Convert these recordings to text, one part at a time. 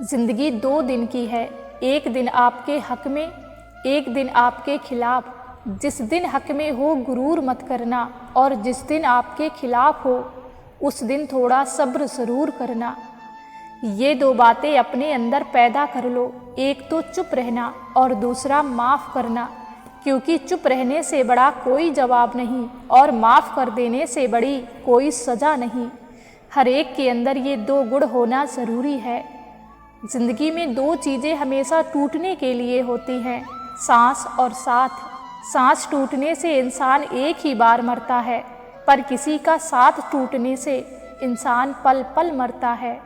जिंदगी 2 दिन की है, एक दिन आपके हक में, एक दिन आपके खिलाफ। जिस दिन हक में हो गुरूर मत करना, और जिस दिन आपके खिलाफ हो उस दिन थोड़ा सब्र ज़रूर करना। ये 2 बातें अपने अंदर पैदा कर लो, एक तो चुप रहना और दूसरा माफ़ करना, क्योंकि चुप रहने से बड़ा कोई जवाब नहीं और माफ़ कर देने से बड़ी कोई सज़ा नहीं। हर एक के अंदर ये 2 गुण होना ज़रूरी है। ज़िंदगी में 2 चीज़ें हमेशा टूटने के लिए होती हैं, सांस और साथ। सांस टूटने से इंसान एक ही बार मरता है, पर किसी का साथ टूटने से इंसान पल पल मरता है।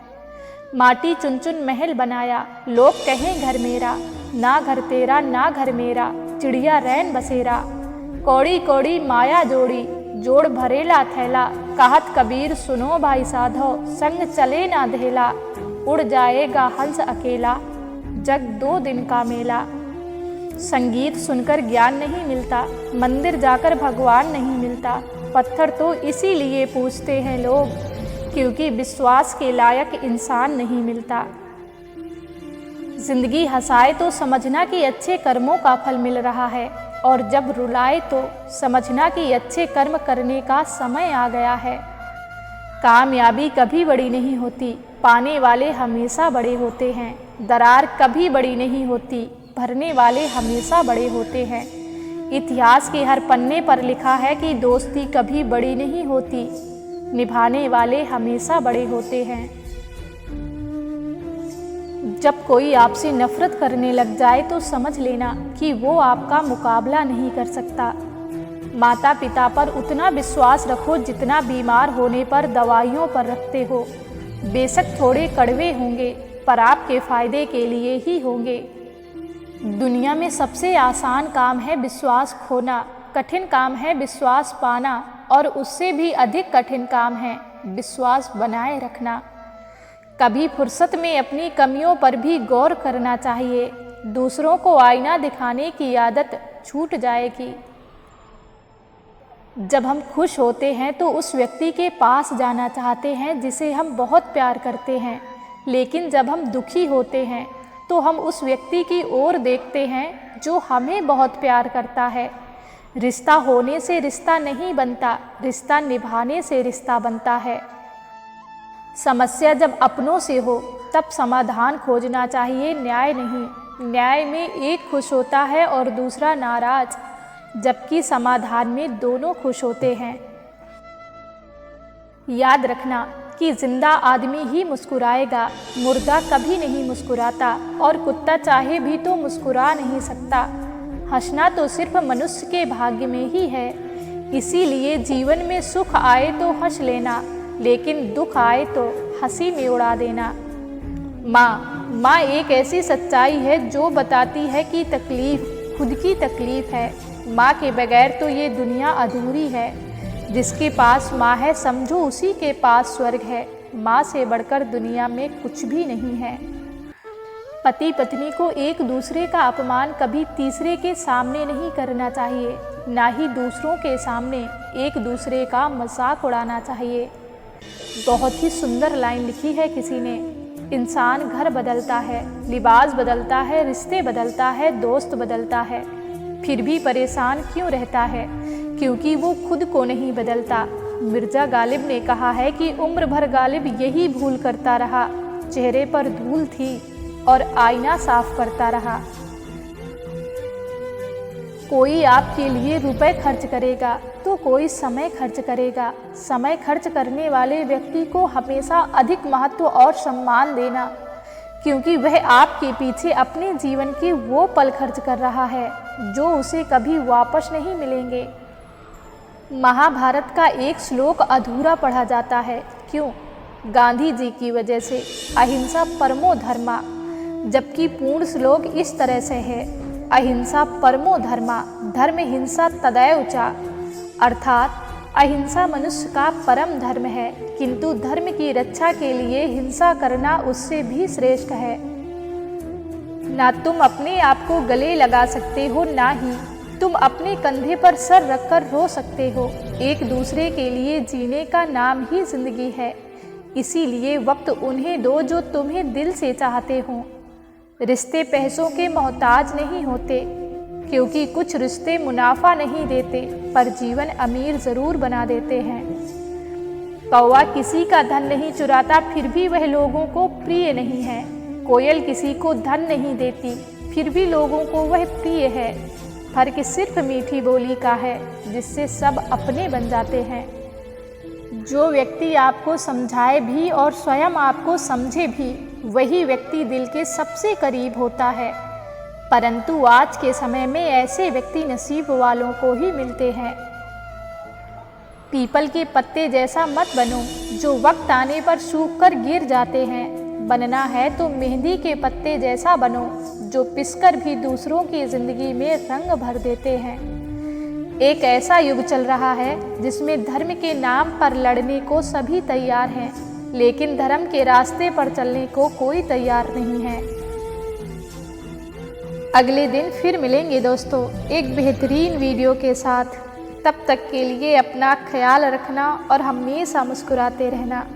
माटी चुन चुन महल बनाया, लोग कहें घर मेरा, ना घर तेरा ना घर मेरा, चिड़िया रैन बसेरा। कौड़ी कौड़ी माया जोड़ी, जोड़ भरेला थैला, कहत कबीर सुनो भाई साधो, संग चले ना धेला। उड़ जाएगा हंस अकेला, जग 2 दिन का मेला। संगीत सुनकर ज्ञान नहीं मिलता, मंदिर जाकर भगवान नहीं मिलता। पत्थर तो इसीलिए पूजते हैं लोग, क्योंकि विश्वास के लायक इंसान नहीं मिलता। जिंदगी हंसाए तो समझना कि अच्छे कर्मों का फल मिल रहा है, और जब रुलाए तो समझना कि अच्छे कर्म करने का समय आ गया है। कामयाबी कभी बड़ी नहीं होती, पाने वाले हमेशा बड़े होते हैं। दरार कभी बड़ी नहीं होती, भरने वाले हमेशा बड़े होते हैं। इतिहास के हर पन्ने पर लिखा है कि दोस्ती कभी बड़ी नहीं होती, निभाने वाले हमेशा बड़े होते हैं। जब कोई आपसे नफरत करने लग जाए तो समझ लेना कि वो आपका मुकाबला नहीं कर सकता। माता पिता पर उतना विश्वास रखो जितना बीमार होने पर दवाइयों पर रखते हो। बेशक थोड़े कड़वे होंगे, पर आपके फ़ायदे के लिए ही होंगे। दुनिया में सबसे आसान काम है विश्वास खोना, कठिन काम है विश्वास पाना, और उससे भी अधिक कठिन काम है विश्वास बनाए रखना। कभी फुर्सत में अपनी कमियों पर भी गौर करना चाहिए, दूसरों को आईना दिखाने की आदत छूट जाएगी। जब हम खुश होते हैं तो उस व्यक्ति के पास जाना चाहते हैं जिसे हम बहुत प्यार करते हैं, लेकिन जब हम दुखी होते हैं तो हम उस व्यक्ति की ओर देखते हैं जो हमें बहुत प्यार करता है। रिश्ता होने से रिश्ता नहीं बनता, रिश्ता निभाने से रिश्ता बनता है। समस्या जब अपनों से हो तब समाधान खोजना चाहिए, न्याय नहीं। न्याय में एक खुश होता है और दूसरा नाराज, जबकि समाधान में दोनों खुश होते हैं। याद रखना कि जिंदा आदमी ही मुस्कुराएगा, मुर्दा कभी नहीं मुस्कुराता, और कुत्ता चाहे भी तो मुस्कुरा नहीं सकता। हंसना तो सिर्फ मनुष्य के भाग्य में ही है, इसीलिए जीवन में सुख आए तो हंस लेना, लेकिन दुख आए तो हंसी में उड़ा देना। माँ एक ऐसी सच्चाई है जो बताती है कि तकलीफ खुद की तकलीफ है। माँ के बगैर तो ये दुनिया अधूरी है। जिसके पास माँ है समझो उसी के पास स्वर्ग है। माँ से बढ़कर दुनिया में कुछ भी नहीं है। पति पत्नी को एक दूसरे का अपमान कभी तीसरे के सामने नहीं करना चाहिए, ना ही दूसरों के सामने एक दूसरे का मजाक उड़ाना चाहिए। बहुत ही सुंदर लाइन लिखी है किसी ने, इंसान घर बदलता है, लिबास बदलता है, रिश्ते बदलता है, दोस्त बदलता है, फिर भी परेशान क्यों रहता है? क्योंकि वो खुद को नहीं बदलता। मिर्जा गालिब ने कहा है कि उम्र भर गालिब यही भूल करता रहा, चेहरे पर धूल थी और आईना साफ करता रहा। कोई आपके लिए रुपए खर्च करेगा तो कोई समय खर्च करेगा। समय खर्च करने वाले व्यक्ति को हमेशा अधिक महत्व और सम्मान देना, क्योंकि वह आपके पीछे अपने जीवन के वो पल खर्च कर रहा है जो उसे कभी वापस नहीं मिलेंगे। महाभारत का एक श्लोक अधूरा पढ़ा जाता है, क्यों? गांधी जी की वजह से, अहिंसा परमो धर्मा, जबकि पूर्ण श्लोक इस तरह से है, अहिंसा परमो धर्मा, धर्म हिंसा तदैव च, अर्थात अहिंसा मनुष्य का परम धर्म है, किंतु धर्म की रक्षा के लिए हिंसा करना उससे भी श्रेष्ठ है। ना तुम अपने आप को गले लगा सकते हो, ना ही तुम अपने कंधे पर सर रखकर रो सकते हो। एक दूसरे के लिए जीने का नाम ही जिंदगी है। इसीलिए वक्त उन्हें दो जो तुम्हें दिल से चाहते हों। रिश्ते पैसों के मोहताज नहीं होते, क्योंकि कुछ रिश्ते मुनाफा नहीं देते पर जीवन अमीर ज़रूर बना देते हैं। कौवा किसी का धन नहीं चुराता, फिर भी वह लोगों को प्रिय नहीं है। कोयल किसी को धन नहीं देती, फिर भी लोगों को वह प्रिय है। फर्क सिर्फ मीठी बोली का है, जिससे सब अपने बन जाते हैं। जो व्यक्ति आपको समझाए भी और स्वयं आपको समझे भी, वही व्यक्ति दिल के सबसे करीब होता है। परंतु आज के समय में ऐसे व्यक्ति नसीब वालों को ही मिलते हैं। पीपल के पत्ते जैसा मत बनो, जो वक्त आने पर सूख कर गिर जाते हैं। बनना है तो मेहंदी के पत्ते जैसा बनो, जो पिसकर भी दूसरों की ज़िंदगी में रंग भर देते हैं। एक ऐसा युग चल रहा है जिसमें धर्म के नाम पर लड़ने को सभी तैयार हैं, लेकिन धर्म के रास्ते पर चलने को कोई तैयार नहीं है। अगले दिन फिर मिलेंगे दोस्तों एक बेहतरीन वीडियो के साथ। तब तक के लिए अपना ख्याल रखना और हमेशा मुस्कुराते रहना।